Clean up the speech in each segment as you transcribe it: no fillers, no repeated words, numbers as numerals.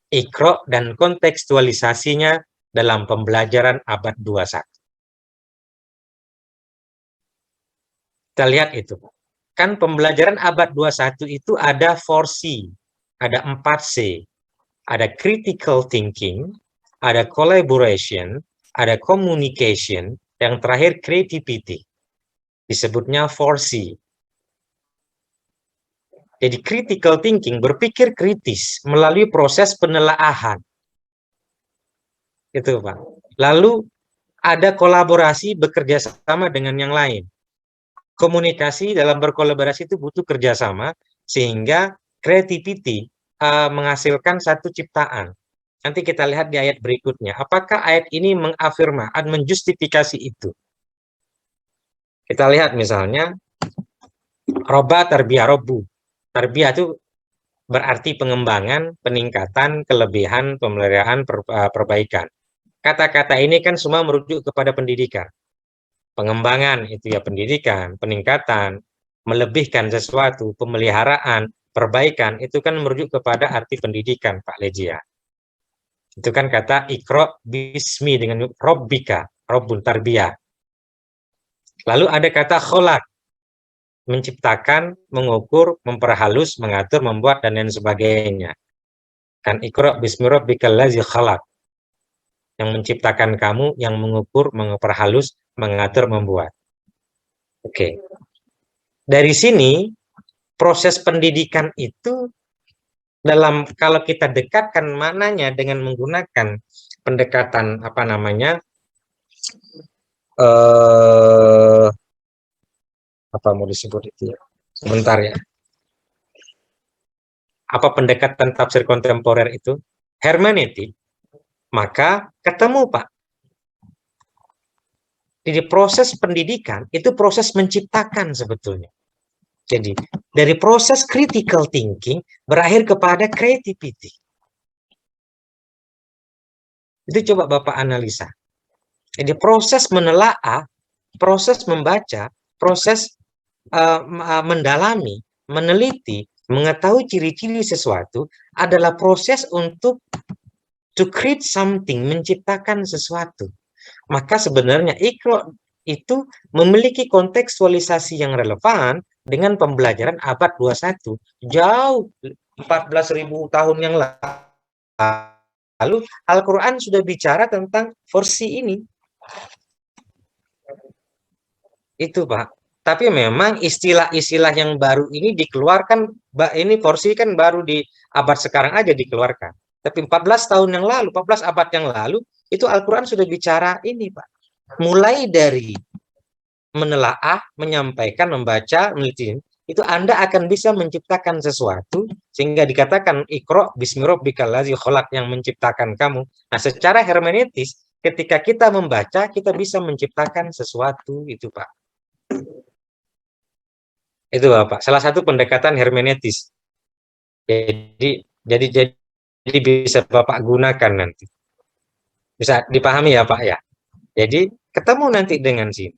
Iqra dan kontekstualisasinya dalam pembelajaran abad 21. Kita lihat itu. Kan pembelajaran abad 21 itu ada 4C, ada 4C, ada critical thinking, ada collaboration, ada communication, yang terakhir creativity. Disebutnya 4C. Jadi critical thinking, berpikir kritis melalui proses penelaahan. Itu, Pak. Lalu ada kolaborasi, bekerja sama dengan yang lain. Komunikasi, dalam berkolaborasi itu butuh kerjasama, sehingga creativity menghasilkan satu ciptaan. Nanti kita lihat di ayat berikutnya. Apakah ayat ini mengafirmasi, menjustifikasi itu? Kita lihat misalnya, roba tarbiyah robu. Tarbiyah itu berarti pengembangan, peningkatan, kelebihan, pemeliharaan, perbaikan. Kata-kata ini kan semua merujuk kepada pendidikan. Pengembangan itu ya pendidikan, peningkatan, melebihkan sesuatu, pemeliharaan, perbaikan, itu kan merujuk kepada arti pendidikan, Pak Lejia. Itu kan kata Iqra bismi dengan Robbika, Robbun tarbiyah. Lalu ada kata kholak, menciptakan, mengukur, memperhalus, mengatur, membuat, dan lain sebagainya. Kan Iqra bismi rabbikal ladzi khalaq, yang menciptakan kamu, yang mengukur, memperhalus, mengatur, membuat. Oke. Dari sini proses pendidikan itu dalam, kalau kita dekatkan maknanya dengan menggunakan pendekatan apa namanya, apa mau disebut itu ya, sebentar ya, apa pendekatan tafsir kontemporer itu, hermeneutik, maka ketemu Pak. Jadi proses pendidikan itu proses menciptakan sebetulnya. Jadi dari proses critical thinking berakhir kepada creativity. Itu coba Bapak analisa. Jadi proses menelaah, proses membaca, proses mendalami, meneliti, mengetahui ciri-ciri sesuatu adalah proses untuk to create something, menciptakan sesuatu. Maka sebenarnya Iqra itu memiliki kontekstualisasi yang relevan dengan pembelajaran abad 21. Jauh 14.000 tahun yang lalu Al-Quran sudah bicara tentang versi ini. Itu Pak. Tapi memang istilah-istilah yang baru ini dikeluarkan, ini porsi kan baru di abad sekarang aja dikeluarkan. Tapi 14 tahun yang lalu, 14 abad yang lalu, itu Al-Quran sudah bicara ini Pak. Mulai dari menelaah, menyampaikan, membaca, meneliti, itu Anda akan bisa menciptakan sesuatu, sehingga dikatakan Iqra bismi rabbikal ladzi khalaq, yang menciptakan kamu. Nah, secara hermeneutis, ketika kita membaca, kita bisa menciptakan sesuatu, itu Pak. Itu Bapak, salah satu pendekatan hermeneutis. Jadi bisa Bapak gunakan nanti. Bisa dipahami ya Pak ya. Jadi ketemu nanti dengan sini.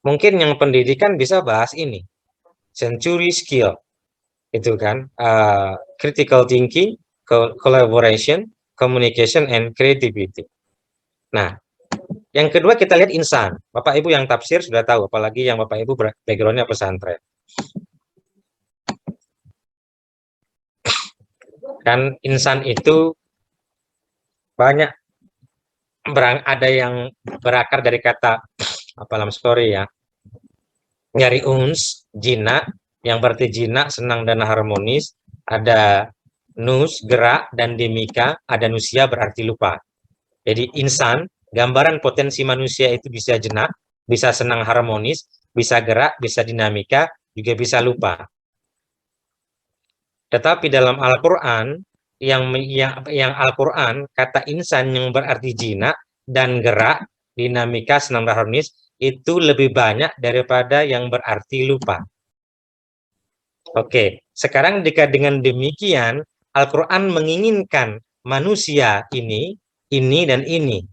Mungkin yang pendidikan bisa bahas ini. Century skill. Itu kan critical thinking, collaboration, communication, and creativity. Nah, yang kedua kita lihat insan. Bapak Ibu yang tafsir sudah tahu, apalagi yang Bapak Ibu backgroundnya pesantren. Kan insan itu banyak, ada yang berakar dari kata apa dalam story ya, nyari uns, jinak, yang berarti jinak, senang dan harmonis. Ada nus, gerak, dan demika, ada nusia berarti lupa. Jadi insan, gambaran potensi manusia itu bisa jenak, bisa senang harmonis, bisa gerak, bisa dinamika, juga bisa lupa. Tetapi dalam Al-Quran, yang Al-Quran, kata insan yang berarti jinak dan gerak, dinamika, senang dan harmonis, itu lebih banyak daripada yang berarti lupa. Oke, sekarang jika dengan demikian, Al-Quran menginginkan manusia ini, dan ini.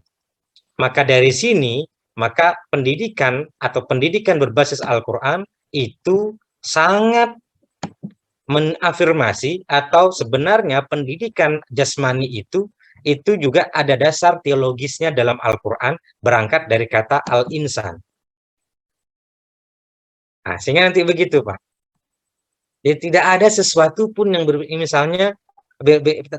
Maka dari sini, maka pendidikan atau pendidikan berbasis Al-Quran itu sangat menafirmasi atau sebenarnya pendidikan jasmani itu juga ada dasar teologisnya dalam Al-Quran berangkat dari kata al-insan. Nah, sehingga nanti begitu, Pak. Jadi tidak ada sesuatu pun yang misalnya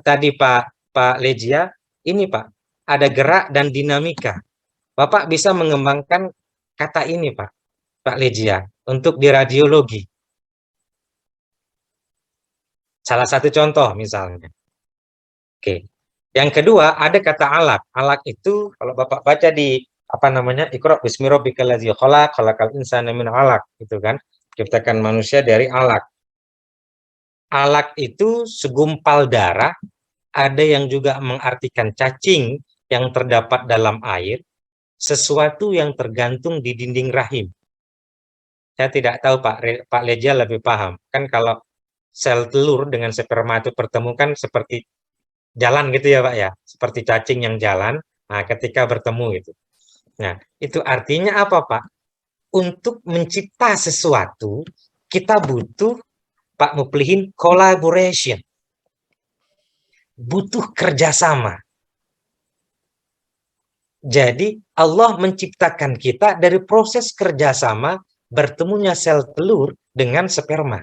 tadi Pak Legia, ini Pak, ada gerak dan dinamika. Bapak bisa mengembangkan kata ini Pak Legia, untuk di radiologi. Salah satu contoh misalnya. Oke. Yang kedua, ada kata alaq. Alaq itu kalau Bapak baca di apa namanya? Iqra bismi rabbikal ladzi khalaq, khalaqal insana min alaq, gitu kan. Ciptakan manusia dari alaq. Alaq itu segumpal darah, ada yang juga mengartikan cacing yang terdapat dalam air, sesuatu yang tergantung di dinding rahim. Saya tidak tahu Pak Leja lebih paham. Kan kalau sel telur dengan sperma itu bertemu kan seperti jalan gitu ya Pak ya, seperti cacing yang jalan. Nah, ketika bertemu itu. Nah, itu artinya apa Pak? Untuk mencipta sesuatu, kita butuh Pak Muplihin collaboration, butuh kerjasama. Jadi Allah menciptakan kita dari proses kerjasama bertemunya sel telur dengan sperma.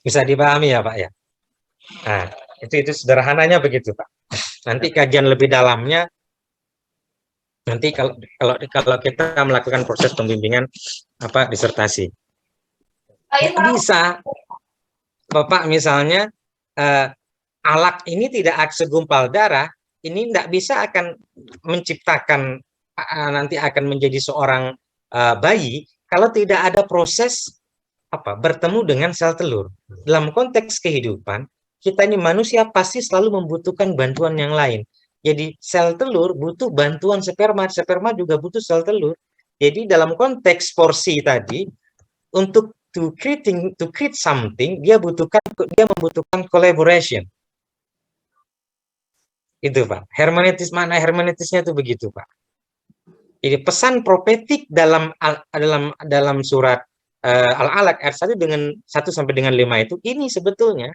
Bisa dipahami ya Pak ya? Nah, itu sederhananya begitu Pak. Nanti kajian lebih dalamnya, nanti kalau kita melakukan proses pembimbingan apa disertasi. Bisa Bapak misalnya alak ini tidak segumpal darah, ini tidak bisa akan menciptakan nanti akan menjadi seorang bayi kalau tidak ada proses apa bertemu dengan sel telur. Dalam konteks kehidupan, kita ini manusia pasti selalu membutuhkan bantuan yang lain. Jadi sel telur butuh bantuan sperma, sperma juga butuh sel telur. Jadi dalam konteks porsi tadi, untuk to create something, dia membutuhkan collaboration. Itu Pak. Mana hermeneutisnya itu begitu Pak. Jadi pesan profetik dalam surat Al-Alaq ayat 1 dengan 1 sampai dengan 5 itu ini sebetulnya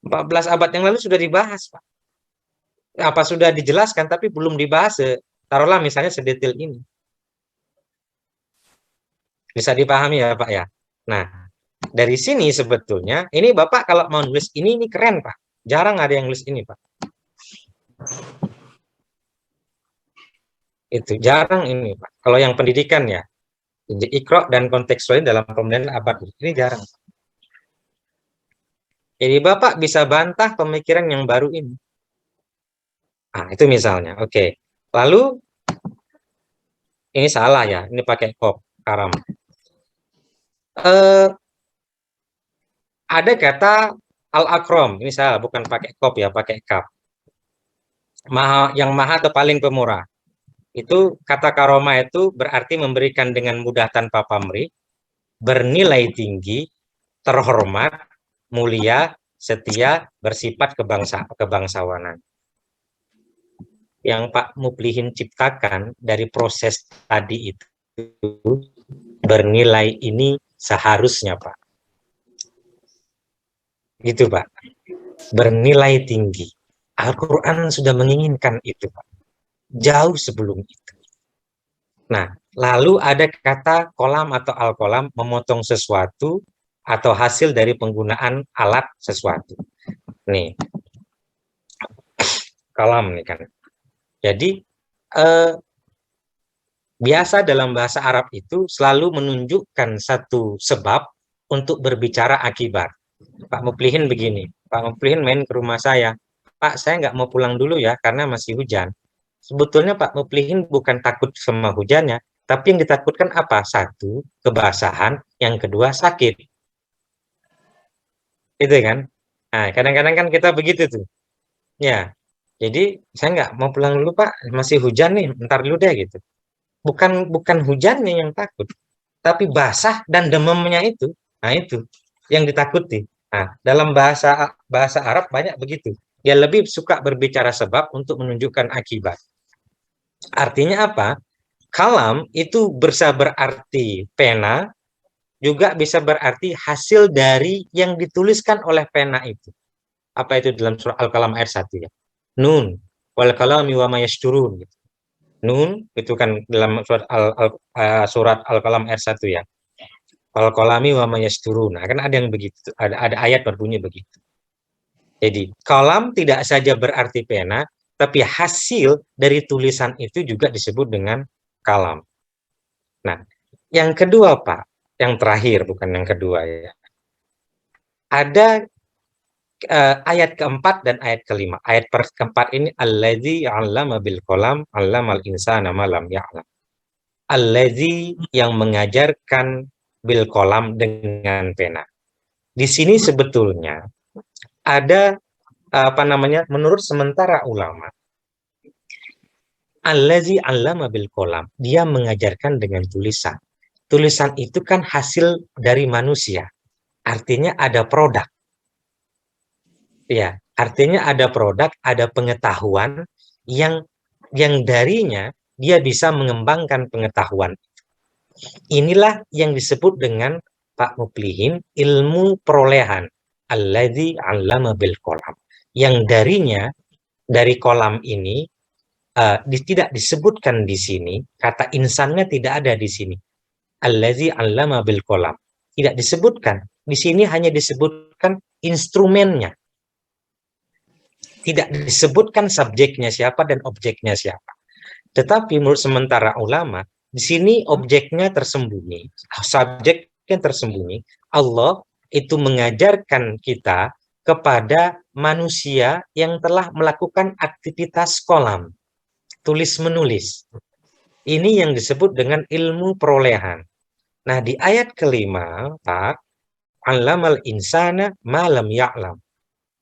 14 abad yang lalu sudah dibahas, Pak. Apa sudah dijelaskan tapi belum dibahas taruhlah misalnya sedetail ini. Bisa dipahami ya, Pak ya. Nah, dari sini sebetulnya ini Bapak kalau mau nulis ini keren, Pak. Jarang ada yang nulis ini, Pak. Itu jarang ini, Pak. Kalau yang pendidikan ya. Iqra dan kontekstualnya dalam pembelajaran abad ini jarang. Jadi Bapak bisa bantah pemikiran yang baru ini. Nah, itu misalnya. Oke. Lalu ini salah ya, ini pakai kop karam. Ada kata al-akram, ini salah, bukan pakai kop ya, pakai kap. Yang maha atau paling pemurah. Itu kata karoma itu berarti memberikan dengan mudah tanpa pamrih, bernilai tinggi, terhormat, mulia, setia, bersifat kebangsawanan. Yang Pak Muplihin ciptakan dari proses tadi itu bernilai ini seharusnya Pak. Gitu Pak. Bernilai tinggi. Al-Quran sudah menginginkan itu Pak. Jauh sebelum itu. Nah, lalu ada kata kolam atau al-kolam memotong sesuatu atau hasil dari penggunaan alat sesuatu. Nih, kolam nih kan. Jadi, biasa dalam bahasa Arab itu selalu menunjukkan satu sebab untuk berbicara akibat. Pak Muplihin begini, Pak Muplihin main ke rumah saya. Pak, saya nggak mau pulang dulu ya karena masih hujan. Sebetulnya Pak Muplihin bukan takut sama hujannya, tapi yang ditakutkan apa? Satu, kebasahan, yang kedua sakit. Itu kan? Nah, kadang-kadang kan kita begitu tuh. Ya, jadi saya nggak mau pulang dulu Pak, masih hujan nih, ntar dulu deh gitu. Bukan hujannya yang takut, tapi basah dan demamnya itu. Nah, itu yang ditakuti. Nah, dalam bahasa Arab banyak begitu. Dia lebih suka berbicara sebab untuk menunjukkan akibat. Artinya apa? Kalam itu bisa berarti pena, juga bisa berarti hasil dari yang dituliskan oleh pena itu. Apa itu dalam surah Al-Qalam ayat 1 ya? Nun wal kalami wa ma yasturun gitu. Nun itu kan dalam surat Al-Qalam ayat 1 ya. Wal kalami wa ma yasturun. Nah, kan ada yang begitu, ada ayat berbunyi begitu. Jadi, kalam tidak saja berarti pena, tapi hasil dari tulisan itu juga disebut dengan kalam. Nah, yang kedua, Pak, yang terakhir bukan yang kedua ya. Ada ayat keempat dan ayat kelima. Ayat keempat ini allazi 'allama bil qalam 'allamal insana ma lam ya'lam. Allazi yang mengajarkan bil qalam dengan pena. Di sini sebetulnya ada apa namanya? Menurut sementara ulama, allazi 'allama bil qalam, dia mengajarkan dengan tulisan. Tulisan itu kan hasil dari manusia. Artinya ada produk. Ya, artinya ada produk, ada pengetahuan yang darinya dia bisa mengembangkan pengetahuan. Inilah yang disebut dengan Pak Muflihin ilmu perolehan. Alladzi 'allama bil qalam. Yang darinya dari kolam ini tidak disebutkan di sini, kata insannya tidak ada di sini. Alladzi 'allama bil qalam. Tidak disebutkan. Di sini hanya disebutkan instrumennya. Tidak disebutkan subjeknya siapa dan objeknya siapa. Tetapi menurut sementara ulama, di sini objeknya tersembunyi, subjeknya tersembunyi. Allah itu mengajarkan kita kepada manusia yang telah melakukan aktivitas kolam, tulis-menulis. Ini yang disebut dengan ilmu perolehan. Nah, di ayat kelima, Pak, 'allamal insana ma lam ya'lam.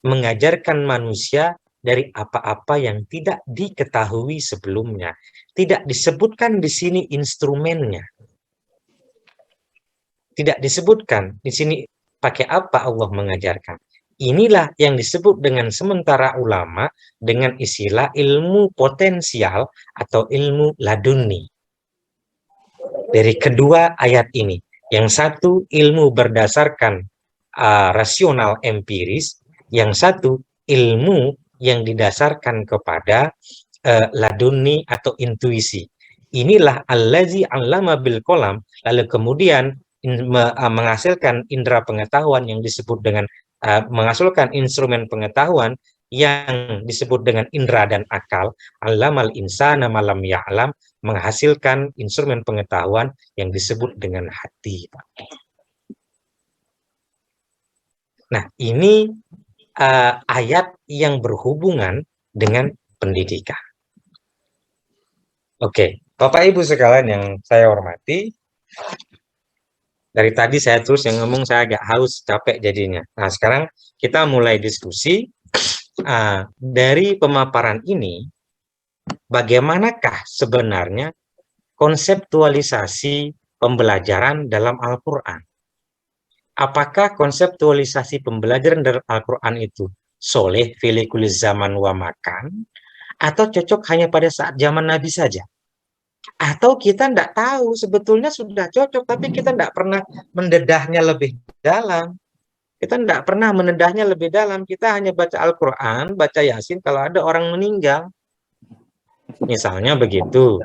Mengajarkan manusia dari apa-apa yang tidak diketahui sebelumnya. Tidak disebutkan di sini instrumennya. Tidak disebutkan di sini pakai apa Allah mengajarkan. Inilah yang disebut dengan sementara ulama dengan istilah ilmu potensial atau ilmu laduni. Dari kedua ayat ini, yang satu ilmu berdasarkan rasional empiris, yang satu ilmu yang didasarkan kepada laduni atau intuisi. Inilah allazi 'allama bil qalam, lalu kemudian menghasilkan indera pengetahuan yang disebut dengan menghasilkan instrumen pengetahuan yang disebut dengan indera dan akal. 'Allamal insana ma lam ya'lam, menghasilkan instrumen pengetahuan yang disebut dengan hati. Nah, ini ayat yang berhubungan dengan pendidikan. Oke, Bapak Ibu sekalian yang saya hormati, dari tadi saya terus yang ngomong, saya agak haus, capek jadinya. Nah, sekarang kita mulai diskusi dari pemaparan ini, bagaimanakah sebenarnya konseptualisasi pembelajaran dalam Al-Quran? Apakah konseptualisasi pembelajaran dalam Al-Quran itu soleh filikuliz zaman wa makan, atau cocok hanya pada saat zaman Nabi saja? Atau kita tidak tahu, sebetulnya sudah cocok, tapi kita tidak pernah mendedahnya lebih dalam. Kita tidak pernah mendedahnya lebih dalam. Kita hanya baca Al-Quran, baca Yasin kalau ada orang meninggal. Misalnya begitu.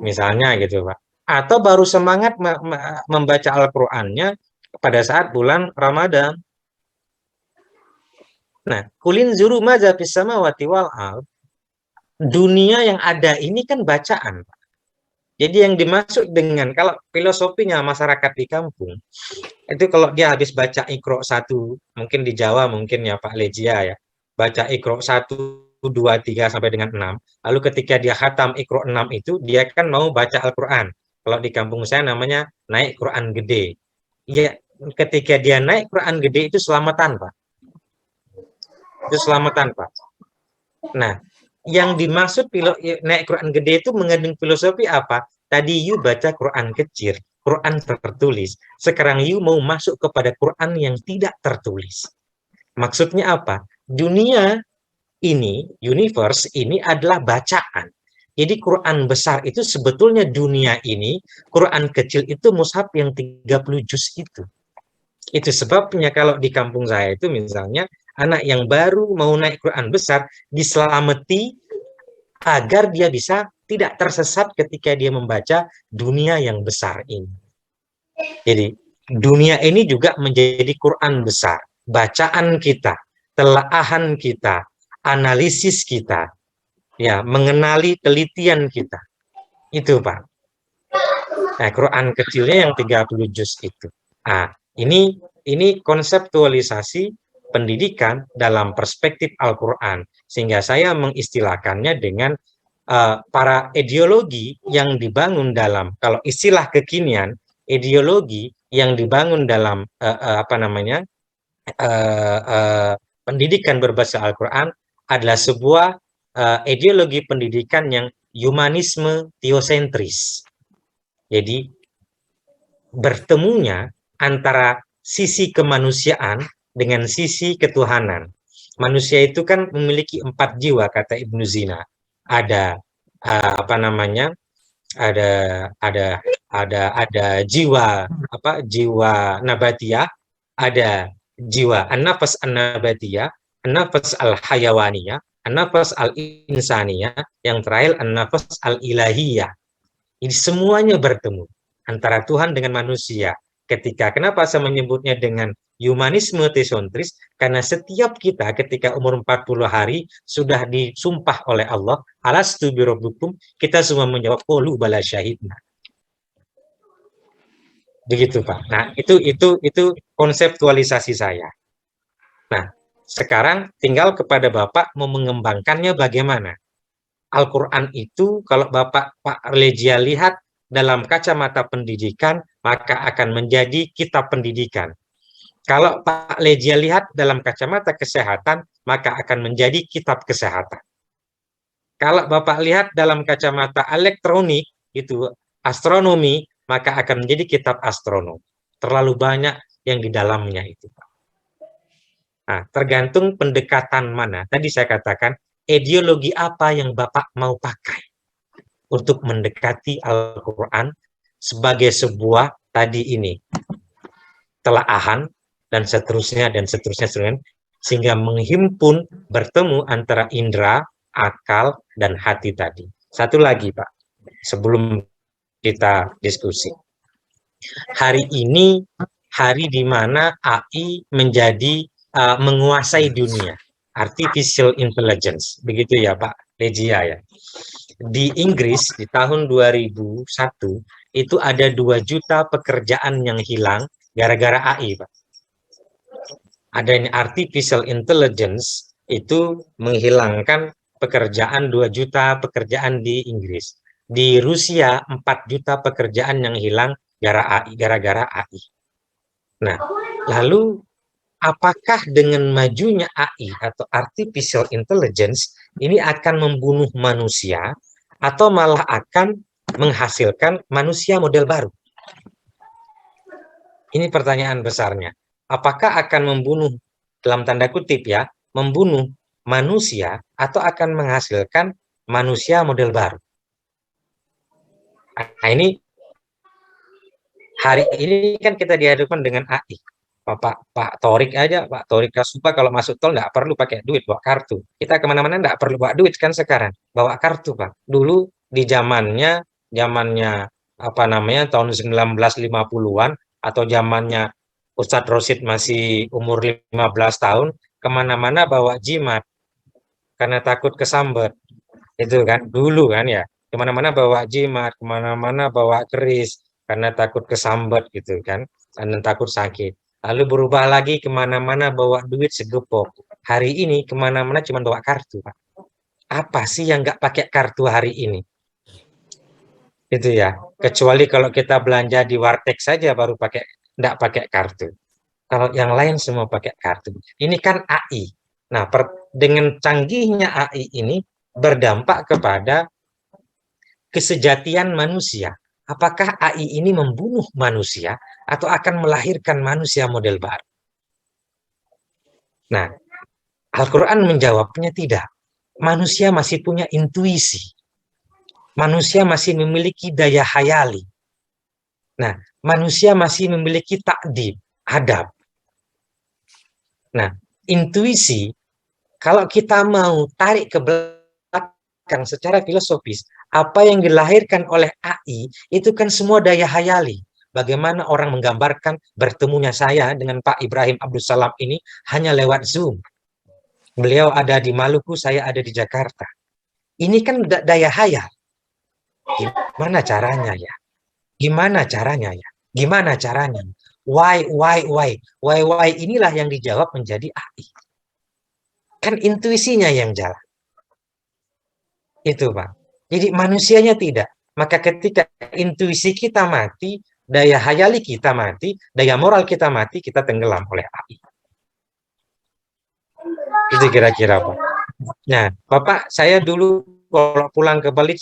Misalnya gitu, Pak. Atau baru semangat membaca Al-Qurannya pada saat bulan Ramadan. Nah, kulin zuru madza fis samawati wal ard. Dunia yang ada ini kan bacaan, Pak. Jadi yang dimaksud dengan, kalau filosofinya masyarakat di kampung, itu kalau dia habis baca Iqra 1, mungkin di Jawa mungkin ya Pak Legia ya, baca Iqra 1, 2, 3 sampai dengan 6, lalu ketika dia khatam Iqra 6 itu, dia kan mau baca Al-Quran. Kalau di kampung saya namanya naik Quran gede. Ya, ketika dia naik Quran gede itu selamatan, Pak. Itu selamatan, Pak. Nah, yang dimaksud naik Quran gede itu mengandung filosofi apa? Tadi you baca Quran kecil, Quran tertulis. Sekarang you mau masuk kepada Quran yang tidak tertulis. Maksudnya apa? Dunia ini, universe ini adalah bacaan. Jadi Quran besar itu sebetulnya dunia ini, Quran kecil itu mushaf yang 30 juz itu. Itu sebabnya kalau di kampung saya itu misalnya, anak yang baru mau naik Quran besar, diselamati agar dia bisa tidak tersesat ketika dia membaca dunia yang besar ini. Jadi dunia ini juga menjadi Quran besar. Bacaan kita, telaahan kita, analisis kita, ya, mengenali telitian kita. Itu, Pak. Nah, Quran kecilnya yang 30 juz itu. Nah, ini konseptualisasi pendidikan dalam perspektif Al-Quran. Sehingga saya mengistilahkannya dengan para ideologi yang dibangun dalam, kalau istilah kekinian, ideologi yang dibangun dalam apa namanya, pendidikan berbasis Al-Quran adalah sebuah ideologi pendidikan yang humanisme teosentris. Jadi bertemunya antara sisi kemanusiaan dengan sisi ketuhanan. Manusia itu kan memiliki 4 jiwa, kata Ibnu Sina. Ada apa namanya? Ada jiwa apa? Jiwa nabatiyah, ada jiwa an-nafas an-nabatiyah, an-nafas al-hayawaniyah, an-nafas al-insaniyah, yang terakhir an-nafas al-ilahiyah. Ini semuanya bertemu antara Tuhan dengan manusia. Kenapa saya menyebutnya dengan humanisme teosentris? Karena setiap kita ketika umur 40 hari sudah disumpah oleh Allah, alastu birabbikum, kita semua menjawab qalu bala syahidna. Begitu, Pak. Nah, itu konseptualisasi saya. Nah, sekarang tinggal kepada Bapak mau mengembangkannya bagaimana. Al-Quran itu kalau Bapak Pak Legia lihat dalam kacamata pendidikan, maka akan menjadi kitab pendidikan. Kalau Pak Legia lihat dalam kacamata kesehatan, maka akan menjadi kitab kesehatan. Kalau Bapak lihat dalam kacamata elektronik, itu astronomi, maka akan menjadi kitab astronomi. Terlalu banyak yang di dalamnya itu, Pak. Nah, tergantung pendekatan mana. Tadi saya katakan, ideologi apa yang Bapak mau pakai untuk mendekati Al-Quran sebagai sebuah tadi ini telaahan dan seterusnya, sehingga menghimpun bertemu antara indera, akal, dan hati tadi. Satu lagi, Pak, sebelum kita diskusi. Hari ini hari di mana AI menjadi menguasai dunia, artificial intelligence, begitu ya Pak Legia ya. Di Inggris di tahun 2001 itu ada 2 juta pekerjaan yang hilang gara-gara AI, Pak. Adanya artificial intelligence itu menghilangkan pekerjaan 2 juta pekerjaan di Inggris. Di Rusia 4 juta pekerjaan yang hilang gara-gara AI. Nah, lalu apakah dengan majunya AI atau artificial intelligence ini akan membunuh manusia atau malah akan menghasilkan manusia model baru? Ini pertanyaan besarnya. Apakah akan membunuh, dalam tanda kutip ya, membunuh manusia atau akan menghasilkan manusia model baru? Nah, ini hari ini kan kita dihadapkan dengan AI. Pak Torik aja, Pak Torik Kasupa kalau masuk tol nggak perlu pakai duit, bawa kartu. Kita kemana-mana nggak perlu bawa duit kan sekarang, bawa kartu, Pak. Dulu di zamannya apa namanya tahun 1950-an atau zamannya Ustadz Rosid masih umur 15 tahun, kemana-mana bawa jimat karena takut kesambet. Itu kan dulu kan ya, kemana-mana bawa jimat, kemana-mana bawa keris karena takut kesambet gitu kan, dan takut sakit. Lalu berubah lagi kemana-mana bawa duit segepok. Hari ini kemana-mana cuma bawa kartu, Pak. Apa sih yang nggak pakai kartu hari ini? Itu ya. Kecuali kalau kita belanja di warteg saja baru nggak pakai kartu. Kalau yang lain semua pakai kartu. Ini kan AI. Nah, dengan canggihnya AI ini berdampak kepada kesejatian manusia. Apakah AI ini membunuh manusia atau akan melahirkan manusia model baru? Nah, Al-Quran menjawabnya tidak. Manusia masih punya intuisi. manusia masih memiliki daya hayali. Nah, manusia masih memiliki takdib, adab. Nah, intuisi, kalau kita mau tarik ke belakang secara filosofis, apa yang dilahirkan oleh AI itu kan semua daya hayali. Bagaimana orang menggambarkan bertemunya saya dengan Pak Ibrahim Abdul Salam ini hanya lewat Zoom. Beliau ada di Maluku, saya ada di Jakarta. Ini kan daya hayal. Gimana caranya ya? Gimana caranya ya? Gimana caranya? Why inilah yang dijawab menjadi AI. Kan intuisinya yang jalan. Itu, Pak. Jadi manusianya tidak. Maka ketika intuisi kita mati, daya hayali kita mati, daya moral kita mati, kita tenggelam oleh AI. Itu kira-kira, Pak. Nah, Bapak, saya dulu kalau pulang ke Bali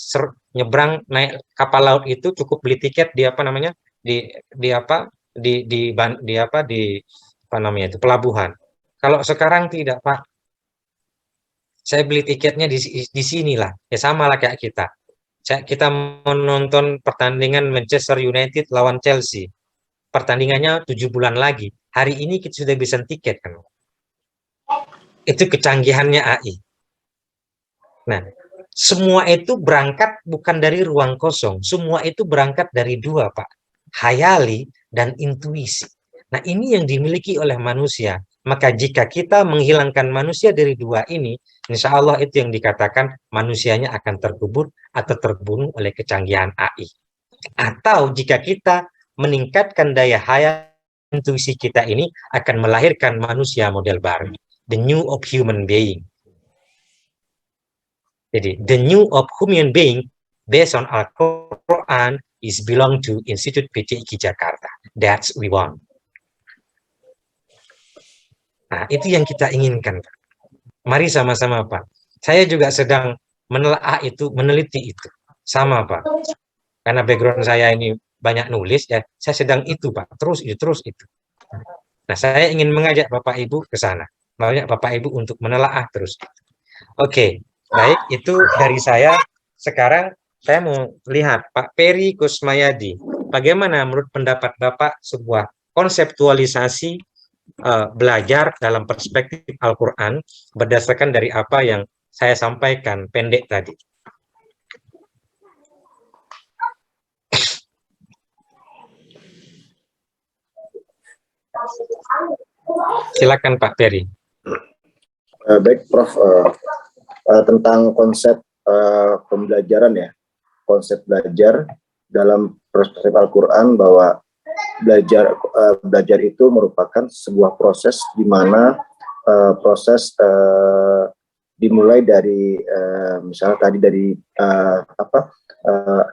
nyebrang naik kapal laut itu cukup beli tiket di apa namanya? Di apa? Di apa apa namanya itu pelabuhan. Kalau sekarang tidak, Pak. Saya beli tiketnya di sinilah. Ya sama lah kayak kita. Kita menonton pertandingan Manchester United lawan Chelsea. Pertandingannya 7 bulan lagi. Hari ini kita sudah bisa tiket kan. Itu kecanggihannya AI. Nah, semua itu berangkat bukan dari ruang kosong. Semua itu berangkat dari dua, Pak. Hayali dan intuisi. Nah, ini yang dimiliki oleh manusia. Maka jika kita menghilangkan manusia dari dua ini, insya Allah itu yang dikatakan manusianya akan terkubur atau terbunuh oleh kecanggihan AI. Atau jika kita meningkatkan daya hayal intuisi kita ini akan melahirkan manusia model baru. The new of human being. Jadi, the new of human being based on Al-Quran is belong to Institute PTIQ Jakarta. That's we want. Nah, itu yang kita inginkan, Pak. Mari sama-sama, Pak. Saya juga sedang menelaah itu, meneliti itu. Sama, Pak. Karena background saya ini banyak nulis, ya saya sedang itu, Pak. Terus itu. Nah, saya ingin mengajak Bapak Ibu ke sana. Mengajak Bapak Ibu untuk menelaah terus. Oke, baik. Itu dari saya. Sekarang saya mau lihat Pak Peri Kusmayadi. Bagaimana menurut pendapat Bapak sebuah konseptualisasi belajar dalam perspektif Al-Quran berdasarkan dari apa yang saya sampaikan pendek tadi. Silakan Pak Peri. Baik, Prof. Tentang konsep pembelajaran ya, konsep belajar dalam perspektif Al-Quran bahwa belajar itu merupakan sebuah proses di mana proses dimulai dari misalnya tadi dari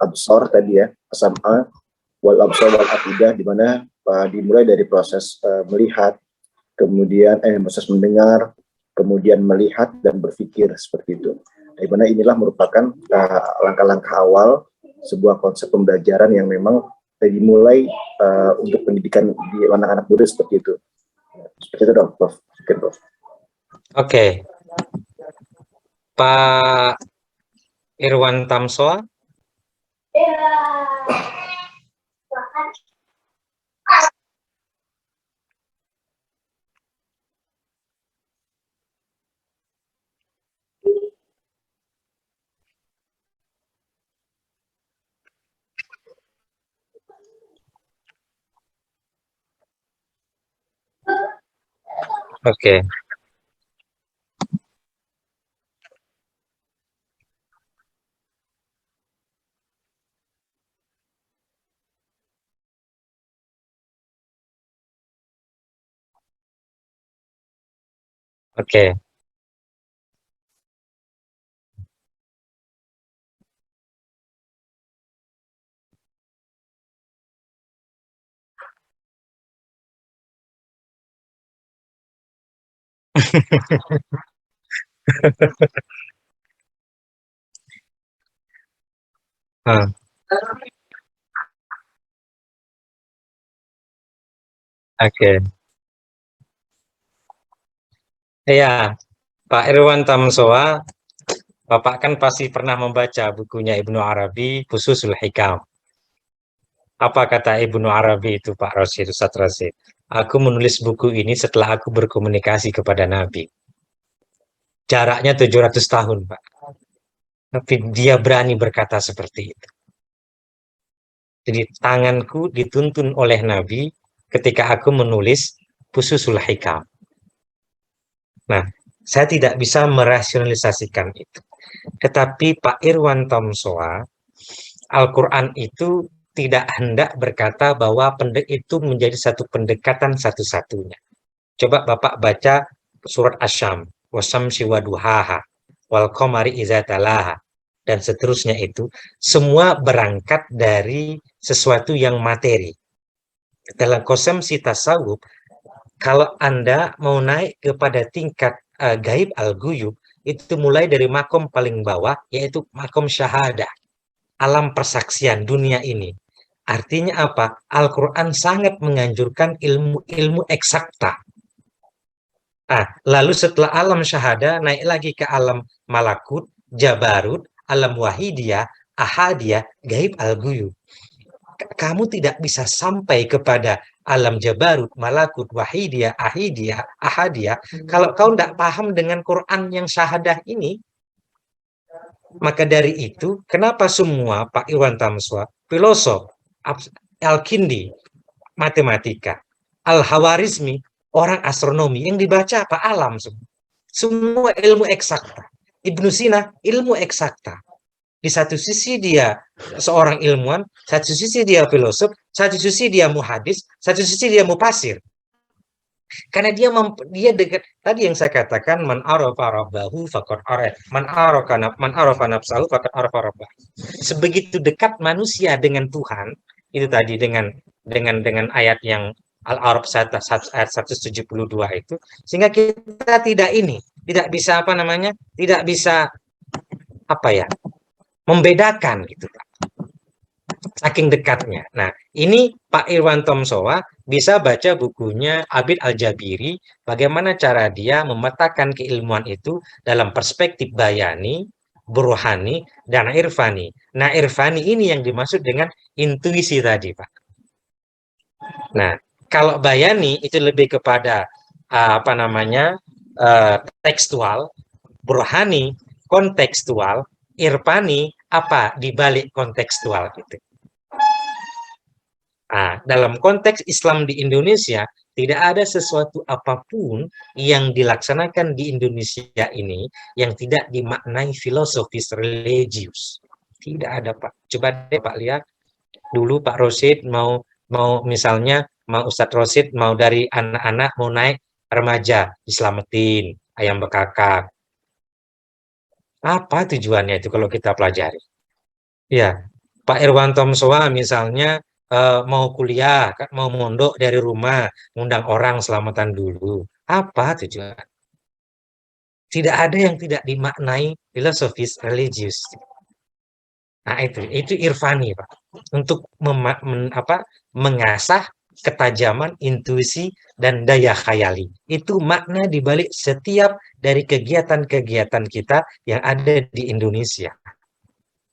absor tadi ya, sama wal absor wal aqidah, di mana dimulai dari proses melihat, kemudian proses mendengar, kemudian melihat dan berpikir seperti itu. Di mana inilah merupakan langkah-langkah awal sebuah konsep pembelajaran yang memang dimulai untuk pendidikan di anak-anak muda seperti itu. Seperti itu dong, Prof. Oke. Pak Irwan Tamsoa. Oke. Oke. Ah, Oke. Iya, Pak Irwan Tamsoa Bapak kan pasti pernah membaca bukunya Ibnu Arabi, Fususul Hikam. Apa kata Ibnu Arabi itu, Pak Rosid, Ustaz Rosid? Aku menulis buku ini setelah aku berkomunikasi kepada Nabi. Jaraknya 700 tahun, Pak. Tapi dia berani berkata seperti itu. Jadi tanganku dituntun oleh Nabi ketika aku menulis Fususul Hikam. Nah, saya tidak bisa merasionalisasikan itu. Tetapi Pak Irwan Tomsoa, Al-Quran itu tidak hendak berkata bahwa itu menjadi satu pendekatan satu-satunya. Coba Bapak baca surat Asy-Syam, wasyamsi waduhaha, wal qamari idza talaha, dan seterusnya itu semua berangkat dari sesuatu yang materi. Dalam konsepsi tasawuf, kalau Anda mau naik kepada tingkat gaib al-ghuyub, itu mulai dari makom paling bawah, yaitu makom syahadah, alam persaksian dunia ini. Artinya apa? Al-Quran sangat menganjurkan ilmu-ilmu eksakta. Nah, lalu setelah alam syahada, naik lagi ke alam malakut, jabarut, alam wahidiyah, ahadiyah, gaib al-ghuyub. Kamu tidak bisa sampai kepada alam jabarut, malakut, wahidiyah, ahidiyah, ahadiyah, kalau kau tidak paham dengan Quran yang syahadah ini. Maka dari itu, kenapa semua Pak Iwan Tamswa, filosof, Al-Kindi, matematika, Al-Hawarizmi, orang astronomi, yang dibaca apa? Alam semua. Semua ilmu eksakta. Ibnu Sina, ilmu eksakta. Di satu sisi dia seorang ilmuwan, satu sisi dia filosof, satu sisi dia muhadis, satu sisi dia mufasir. Karena dia dekat, tadi yang saya katakan, man arafa rabbahu faqad araf, man arafa nafsahu faqad arafa rabbahu. Sebegitu dekat manusia dengan Tuhan, itu tadi dengan ayat yang Al-A'raf ayat 172 itu, sehingga kita tidak bisa apa namanya, tidak bisa apa ya, membedakan gitu, Pak. Saking dekatnya. Nah, ini Pak Irwan Tomsoa bisa baca bukunya Abid Al-Jabiri, bagaimana cara dia memetakan keilmuan itu dalam perspektif bayani, burhani, dan irfani. Nah, irfani ini yang dimaksud dengan intuisi tadi, Pak. Nah, kalau bayani itu lebih kepada apa namanya, tekstual, burhani kontekstual, irfani apa di balik kontekstual gitu. Nah, dalam konteks Islam di Indonesia, tidak ada sesuatu apapun yang dilaksanakan di Indonesia ini yang tidak dimaknai filosofis religius. Tidak ada, Pak. Coba deh Pak lihat, dulu Pak Rosid mau misalnya, mau Ustadz Rosid mau dari anak-anak mau naik remaja, diselamatin, ayam bekakak. Apa tujuannya itu kalau kita pelajari? Ya, Pak Irwanto Msoa misalnya mau kuliah, mau mondok dari rumah, ngundang orang selamatan dulu. Apa tujuan? Tidak ada yang tidak dimaknai filosofis religius. Nah, itu irfani, Pak. Untuk mengasah ketajaman intuisi dan daya khayali. Itu makna dibalik setiap dari kegiatan-kegiatan kita yang ada di Indonesia.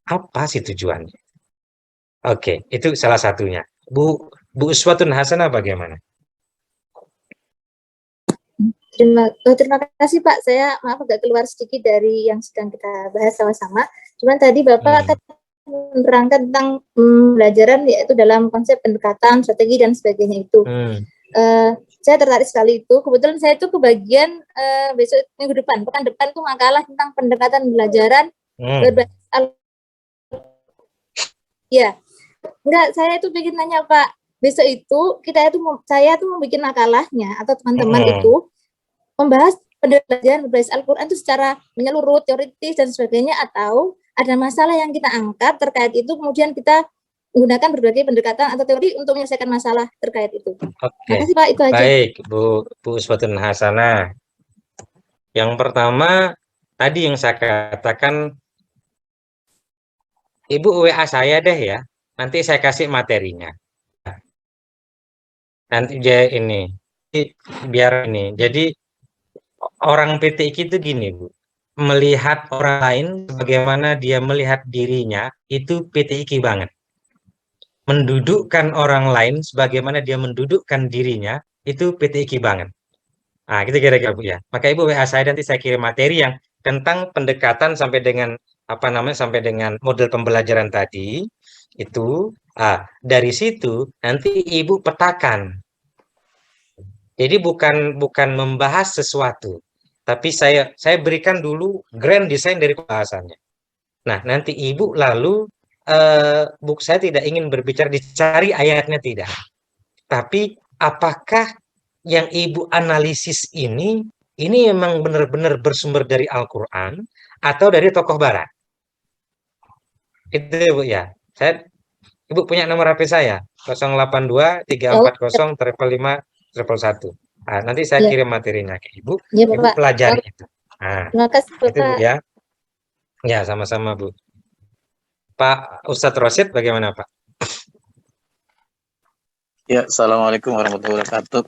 Apa sih tujuannya? Oke, itu salah satunya. Bu Uswatun Hasanah bagaimana? Terima kasih Pak. Saya maaf agak keluar sedikit dari yang sedang kita bahas sama-sama. Cuman tadi Bapak akan menerangkan tentang pembelajaran yaitu dalam konsep pendekatan, strategi dan sebagainya itu. Saya tertarik sekali itu. Kebetulan saya itu kebagian besok minggu depan, pekan depan itu makalah tentang pendekatan pembelajaran berbasis ya. Enggak, saya itu bikin nanya Pak. Besok itu saya itu mau bikin makalahnya atau teman-teman itu membahas pembelajaran berbasis Al-Quran itu secara menyeluruh, teoritis dan sebagainya, atau ada masalah yang kita angkat terkait itu kemudian kita menggunakan berbagai pendekatan atau teori untuk menyelesaikan masalah terkait itu. Oke. Terima kasih Pak, itu aja. Baik, Bu Uswatun Hasanah. Yang pertama, tadi yang saya katakan, Ibu WA saya deh ya, nanti saya kasih materinya. Nanti biar ini. Jadi orang PTIK itu gini, Bu. melihat orang lain sebagaimana dia melihat dirinya, itu PTIQ banget. Mendudukkan orang lain sebagaimana dia mendudukkan dirinya, itu PTIQ banget. Nah, gitu kira-kira Bu ya. Maka Ibu WA saya nanti saya kirim materi yang tentang pendekatan sampai dengan apa namanya sampai dengan model pembelajaran tadi itu. Dari situ nanti Ibu petakan. Jadi bukan membahas sesuatu, tapi saya berikan dulu grand design dari pembahasannya. Nah, nanti Ibu lalu saya tidak ingin berbicara dicari ayatnya tidak. Tapi apakah yang Ibu analisis ini memang benar-benar bersumber dari Al-Qur'an atau dari tokoh barat? Itu Bu ya. Ibu punya nomor HP saya 082 Oh, 340 511. Nanti saya ya, kirim materinya ke Ibu. ya Ibu Bapak. pelajari itu. Nah, Terima kasih itu Bu Bapak. ya. Ya, sama-sama Bu. Pak Ustadz Rosid bagaimana Pak? Ya, Assalamualaikum warahmatullahi wabarakatuh.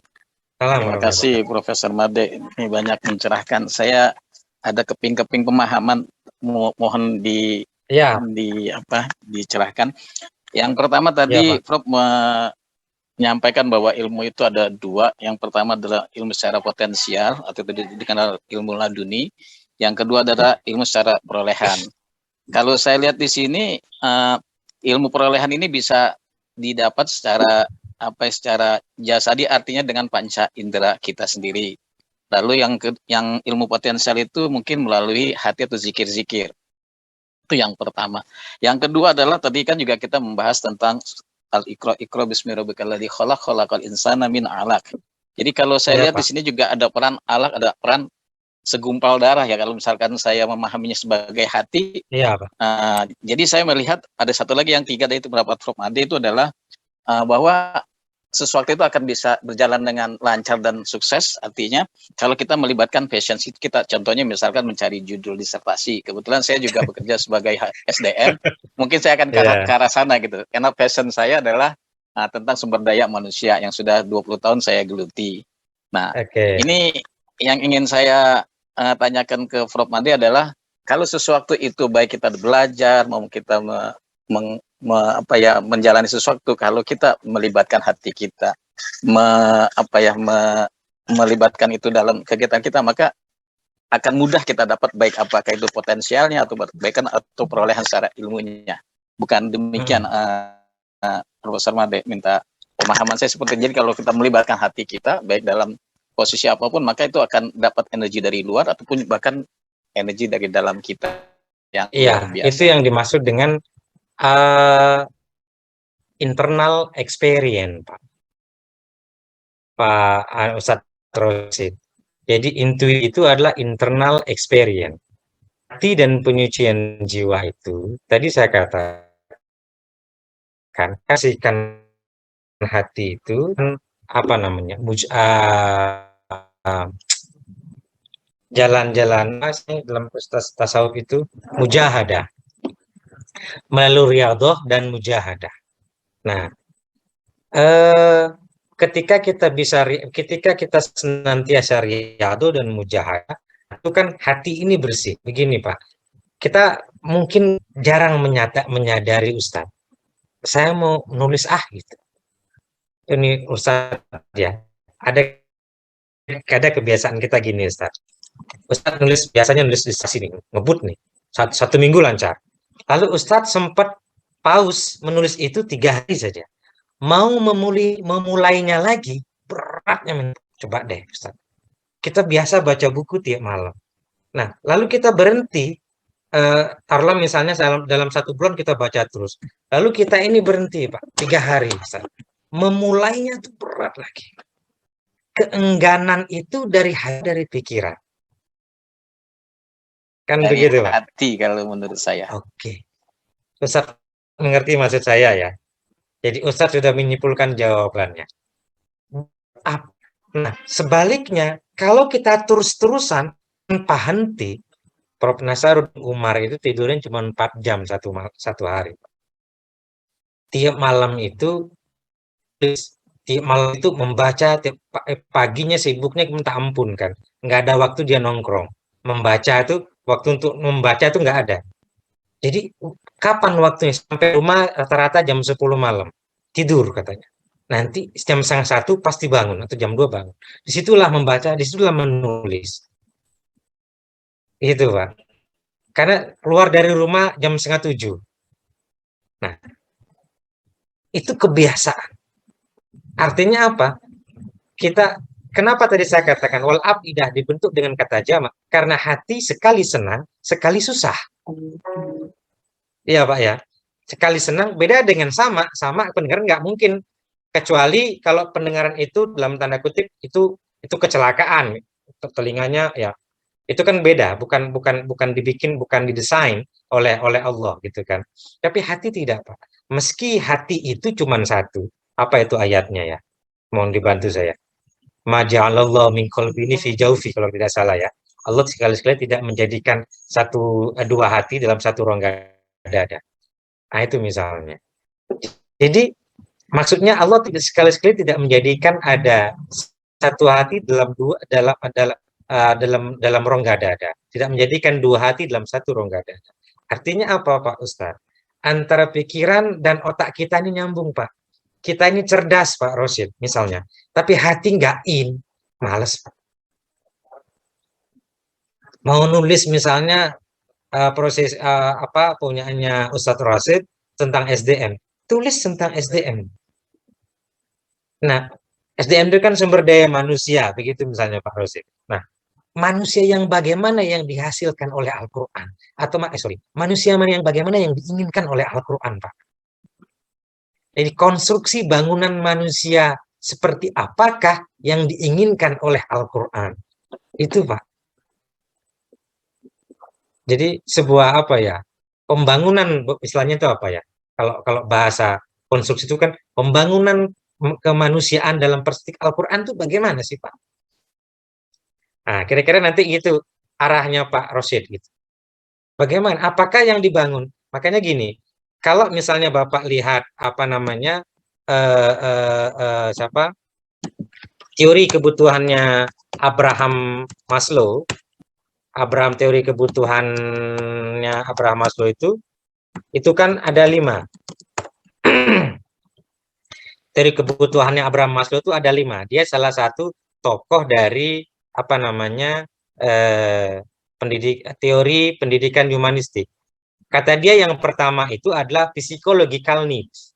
Salam Terima kasih Profesor Made, ini banyak mencerahkan. Saya ada keping-keping pemahaman, mohon Ya, dicerahkan. Yang pertama tadi Pak. Prof menyampaikan bahwa ilmu itu ada dua. Yang pertama adalah ilmu secara potensial atau dikenal ilmu laduni. Yang kedua adalah ilmu secara perolehan. Kalau saya lihat di sini ilmu perolehan ini bisa didapat secara jasadi, artinya dengan panca indera kita sendiri. Lalu yang ilmu potensial itu mungkin melalui hati atau zikir-zikir. Itu yang pertama. Yang kedua adalah tadi kan juga kita membahas tentang al-iqra bismi rabbikal ladzi khalaq khalaqal insana min 'alaq. Jadi kalau saya lihat Pak. di sini juga ada peran alaq, ada peran segumpal darah ya, kalau misalkan saya memahaminya sebagai hati. Iya, Pak. Jadi saya melihat ada satu lagi yang tiga, dari itu pendapat Prof. Ade itu adalah bahwa sesuatu itu akan bisa berjalan dengan lancar dan sukses, artinya kalau kita melibatkan passion kita, contohnya misalkan mencari judul disertasi. Kebetulan saya juga bekerja sebagai SDM, mungkin saya akan ke arah sana gitu, karena passion saya adalah tentang sumber daya manusia yang sudah 20 tahun saya geluti. Nah, ini yang ingin saya tanyakan ke Prof. Made adalah, kalau sesuatu itu baik kita belajar, mau kita menjalani sesuatu, kalau kita melibatkan hati kita, melibatkan itu dalam kegiatan kita, maka akan mudah kita dapat, baik apakah itu potensialnya atau kebaikan atau perolehan secara ilmunya. Bukan demikian, Profesor Made, minta pemahaman saya seperti. Jadi kalau kita melibatkan hati kita, baik dalam posisi apapun, maka itu akan dapat energi dari luar ataupun bahkan energi dari dalam kita yang luar biasa. Itu yang dimaksud dengan internal experience, Pak Ustadz Rosid. Jadi intuisi itu adalah internal experience. Hati dan penyucian jiwa itu, tadi saya katakan, kasihkan hati itu apa namanya, jalan-jalan dalam tasawuf itu mujahadah, melalui riyadhah dan mujahadah. Nah, ketika kita senantiasa riyadhah dan mujahadah, itu kan hati ini bersih. Begini Pak, kita mungkin jarang menyadari Ustadz, saya mau nulis gitu. Ini Ustadz ya, ada kebiasaan kita gini Ustadz. Ustadz biasanya nulis di sini, ngebut nih, satu minggu lancar. Lalu Ustadz sempat pause menulis itu 3 hari saja. Mau memulainya lagi, beratnya. Coba deh Ustadz, kita biasa baca buku tiap malam. Nah, lalu kita berhenti, taruhlah misalnya dalam 1 bulan kita baca terus. Lalu kita ini berhenti Pak, 3 hari Ustadz. Memulainya tuh berat lagi. Keengganan itu dari pikiran. Kan dari begitu Pak? Hati kalau menurut saya. Oke. Ustadz mengerti maksud saya ya. Jadi Ustadz sudah menyimpulkan jawabannya. Nah, sebaliknya, kalau kita terus-terusan tanpa henti, Prof. Nasaruddin Umar itu tidurnya cuma 4 jam satu hari. Tiap malam itu membaca, paginya sibuknya minta ampun kan. Nggak ada waktu dia nongkrong. Membaca itu Waktu untuk membaca itu nggak ada. Jadi kapan waktunya? Sampai rumah rata-rata jam 10 malam. Tidur katanya. Nanti jam setengah 1 pasti bangun atau jam 2 bangun. Disitulah membaca, disitulah menulis. Itu Pak. Karena keluar dari rumah jam setengah 7. Nah, itu kebiasaan. Artinya apa? Kenapa tadi saya katakan wal afidah dibentuk dengan kata jamak? Karena hati sekali senang, sekali susah. Iya Pak ya. Sekali senang beda dengan sama pendengaran nggak mungkin, kecuali kalau pendengaran itu dalam tanda kutip itu kecelakaan telinganya ya, itu kan beda, bukan dibikin, bukan didesain oleh Allah gitu kan. Tapi hati tidak Pak. Meski hati itu cuma satu. Apa itu ayatnya ya? Mohon dibantu saya. Ma ja'alallahu min qalbini fi jaufi, kalau tidak salah ya. Allah sekali-sekali tidak menjadikan dua hati dalam satu rongga dada. Nah, itu misalnya. Jadi maksudnya Allah sekali-sekali tidak menjadikan ada satu hati dalam rongga dada. Tidak menjadikan dua hati dalam satu rongga dada. Artinya apa Pak Ustadz? Antara pikiran dan otak kita ini nyambung Pak. Kita ini cerdas Pak Rosid misalnya. Tapi hati nggak males Pak. Mau nulis misalnya proses punyaannya Ustadz Rosid tentang SDM. Tulis tentang SDM. Nah, SDM itu kan sumber daya manusia, begitu misalnya Pak Rosid. Nah, manusia yang bagaimana yang dihasilkan oleh Al-Quran? Atau, manusia yang bagaimana yang diinginkan oleh Al-Quran, Pak? Jadi konstruksi bangunan manusia seperti apakah yang diinginkan oleh Al-Quran? Itu, Pak. Jadi sebuah pembangunan istilahnya itu apa ya? Kalau bahasa konstruksi itu kan pembangunan kemanusiaan dalam perspektif Al-Quran itu bagaimana sih Pak? Nah, kira-kira nanti gitu arahnya Pak Rosid gitu. Bagaimana? Apakah yang dibangun? Makanya gini, kalau misalnya Bapak lihat teori kebutuhannya Abraham Maslow, teori kebutuhannya Abraham Maslow itu kan ada 5. Teori kebutuhannya Abraham Maslow itu ada 5. Dia salah satu tokoh dari teori pendidikan humanistik. Kata dia yang pertama itu adalah psychological needs,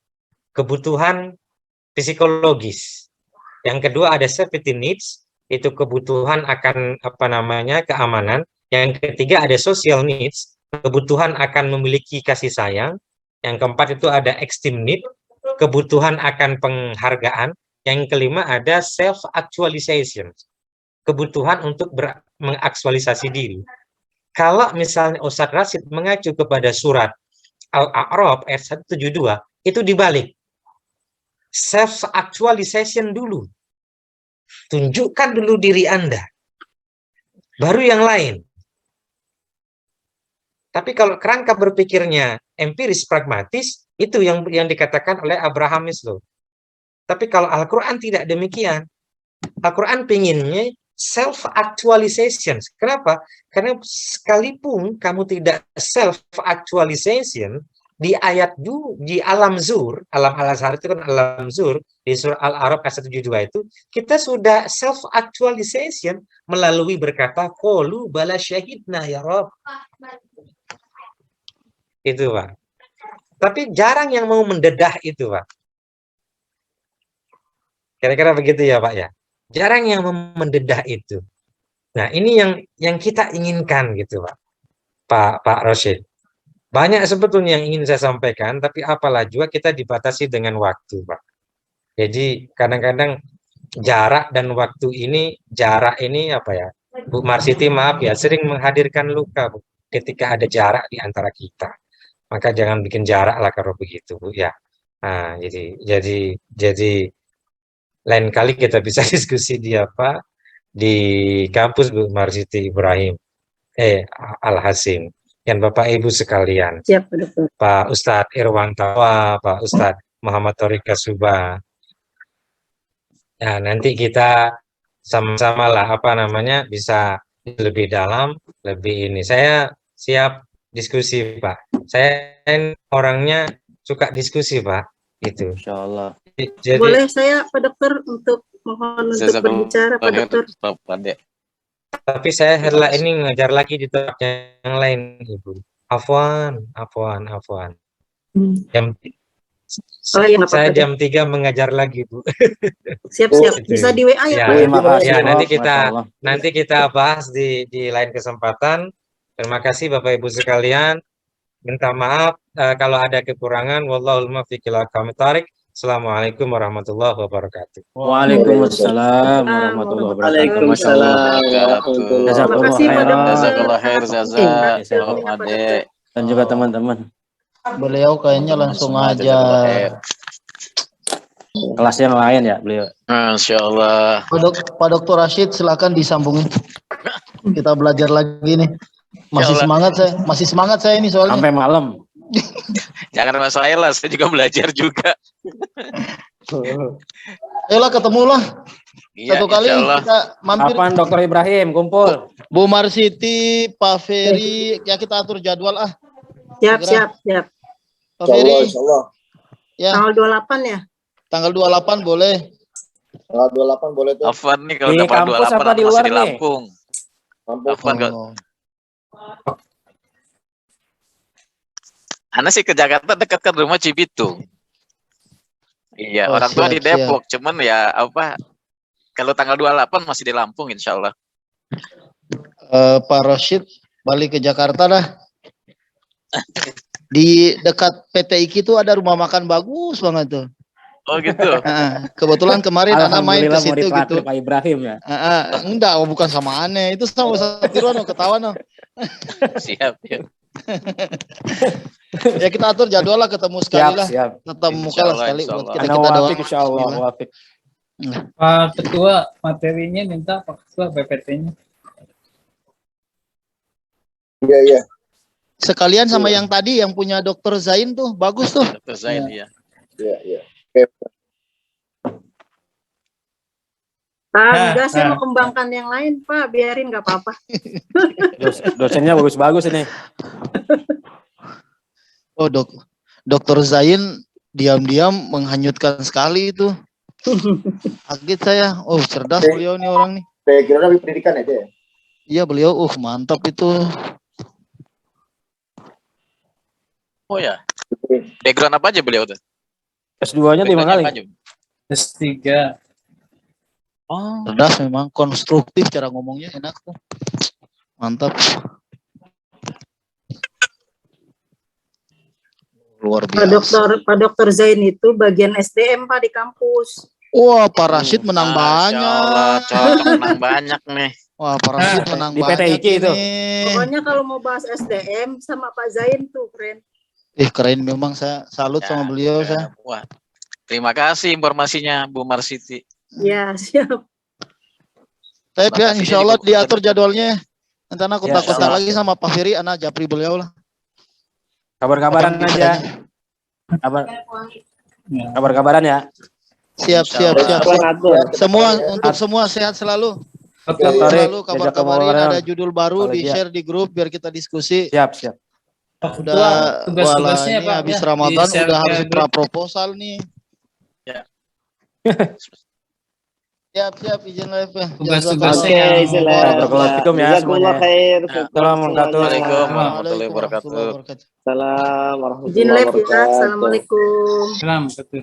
kebutuhan psikologis. Yang kedua ada safety needs, itu kebutuhan akan keamanan. Yang ketiga ada social needs, kebutuhan akan memiliki kasih sayang. Yang keempat itu ada esteem need, kebutuhan akan penghargaan. Yang kelima ada self actualization, kebutuhan untuk mengaktualisasi diri. Kalau misalnya Ustadz Rashid mengacu kepada surat Al-A'raf ayat 172, itu dibalik. Self actualization dulu. Tunjukkan dulu diri Anda. Baru yang lain. Tapi kalau kerangka berpikirnya empiris pragmatis, itu yang dikatakan oleh Abraham Maslow. Tapi kalau Al-Quran tidak demikian. Al-Quran pinginnya self-actualization. Kenapa? Karena sekalipun kamu tidak self-actualization, di alam zur, alam al-azhar itu kan alam zur, di surah Al-A'raf ayat 172 itu, kita sudah self-actualization melalui berkata, qalu bala syahidna ya Rabb. Itu Pak. Tapi jarang yang mau mendedah itu Pak. Kira-kira begitu ya Pak ya. Jarang yang mendedah itu. Nah, ini yang kita inginkan gitu, Pak Rosid. Banyak sebetulnya yang ingin saya sampaikan, tapi apalah juga kita dibatasi dengan waktu, Pak. Jadi kadang-kadang jarak dan waktu ini, Bu Marsiti maaf ya, sering menghadirkan luka, Bu, ketika ada jarak di antara kita. Maka jangan bikin jarak lah kalau begitu, Bu, ya. Nah, jadi lain kali kita bisa diskusi di kampus Bu Marsiti Ibrahim Al-Hasim, dan Bapak Ibu sekalian. Siap, betul. Pak Ustadz Irwantawa, Pak Ustadz Muhammad Thoriq Kasuba. Nah, nanti kita sama-sama lah bisa lebih dalam, lebih ini. Saya siap diskusi, Pak. Saya orangnya suka diskusi, Pak. Itu. Insya Allah. Jadi Boleh saya Pak Dokter mohon untuk berbicara Pak Dokter. tapi saya hendak ini mengajar lagi di tempat yang lain, Ibu. Afwan. Jam Oh, iya, nggak saya apa-apa deh. jam 3 mengajar lagi, Bu. Siap-siap. Itu. Bisa di WA ya, Ya, Pak? Terima kasih. ya, Prof. Masya Allah. nanti kita bahas di lain kesempatan. Terima kasih Bapak Ibu sekalian. Minta maaf kalau ada kekurangan. Wallahul muwaffiq ila aqwamit thoriq. Assalamualaikum warahmatullahi wabarakatuh. Waalaikumsalam warahmatullahi wabarakatuh. Masya Allah. Terima Jazakallah kasih Pak khairan. Dokter. Jazakallah khair, Jazakallah Ade. Dan juga teman-teman. Beliau kayaknya langsung aja. Jazakallah khair. Kelas yang lain ya beliau. Masya Allah. Pak Dokter Rashid silakan disambungin. Kita belajar lagi nih. Masih semangat saya ini soalnya. Sampai malam. Jangan masalah lah, saya juga belajar juga. Ayolah ketemulah. Iya, Satu kali insya Allah. kita mampir. Kapan Dokter Ibrahim kumpul? Bu Marsiti, Pak Ferry, ya kita atur jadwal ah. Siap. Pak Ferry, Insyaallah. ya Tanggal 28 ya? tanggal 28 boleh. Tanggal 28 boleh tuh. Afwan nih kalau Di dapat kampus 28 apa di masih luar di nih? Lampung. Mampu. Afwan kok. Oh. Ana sih ke Jakarta dekat kan rumah Cibitung. Iya, Oh, orang tua di siap. Depok, cuman ya apa? Kalau tanggal 28 masih di Lampung insya Allah. Pak Rashid balik ke Jakarta dah. Di dekat PT IKI itu ada rumah makan bagus banget tuh. Oh gitu. Kebetulan kemarin anak main ke Alhamdulillah mau situ dipelatih gitu. Pak Ibrahim ya. Enggak, bukan sama aneh. Itu sama Satiruan ketawa no. Siap. Ya. Ya kita atur jadwal lah ketemu sekali lah. Siap. Tetap muka Insya lah Allah, sekali insya buat Allah. kita Ana doa. wafik insya Allah. Wafik. Pak Ketua, materinya minta Pak Ketua PPT-nya. Iya. Sekalian sama yang tadi yang punya Dokter Zain tuh bagus tuh. Dr. Zain ya. Iya. Oke. Pak, Nah, enggak saya nah. mau kembangkan yang lain, Pak. Biarin nggak apa-apa. Dosennya bagus-bagus ini. Oh Dokter Zain diam-diam menghanyutkan sekali itu. Kaget saya. Oh cerdas beliau nih orang nih. Background pendidikan aja ya. Iya beliau. Mantap itu. Oh ya. Background apa aja beliau tuh? S2-nya 5 kali. Backgroundnya apa aja? S3. Oh. Cerdas memang, konstruktif cara ngomongnya enak tuh. Mantap. Luar biasa. Pak Dokter Zain itu bagian SDM Pak di kampus. Wah, Pak Rashid menang Masya banyak. Allah, cocok menang banyak nih. Wah, Pak Rashid menang Di PT banyak IKI itu. ini. Pokoknya kalau mau bahas SDM sama Pak Zain tuh keren. Keren memang, saya salut sama beliau Ya, saya. Wah. Terima kasih informasinya Bu Marsiti. Ya, siap. Saya ya, Makasih insya Allah juga, diatur jadwalnya. Nanti anak Ya, kontak insya Allah. lagi sama Pak Ferry, anak japri beliau lah. Kabar-kabaran Kapan aja. Ya. Kabar-kabaran ya. Siap. Semua untuk semua sehat selalu. Tarik, Selalu kabar-kabarin, jazakumullah ada judul baru Kalau di dia- share di grup biar kita diskusi. Siap. Pak Ketua, Udah tugas-tugasnya ini Pak. habis ya, Ramadan di-share udah ke harus grup. pra proposal nih. Ya. Siap izin live ya. Tugas-tugasnya Jazakallah. yang- Barakallahu ya semuanya. Assalamualaikum Waalaikumsalam warahmatullahi wabarakatuh. Warahmatullahi wabarakatuh. Izin live ya. Assalamualaikum. Salam, Ketua.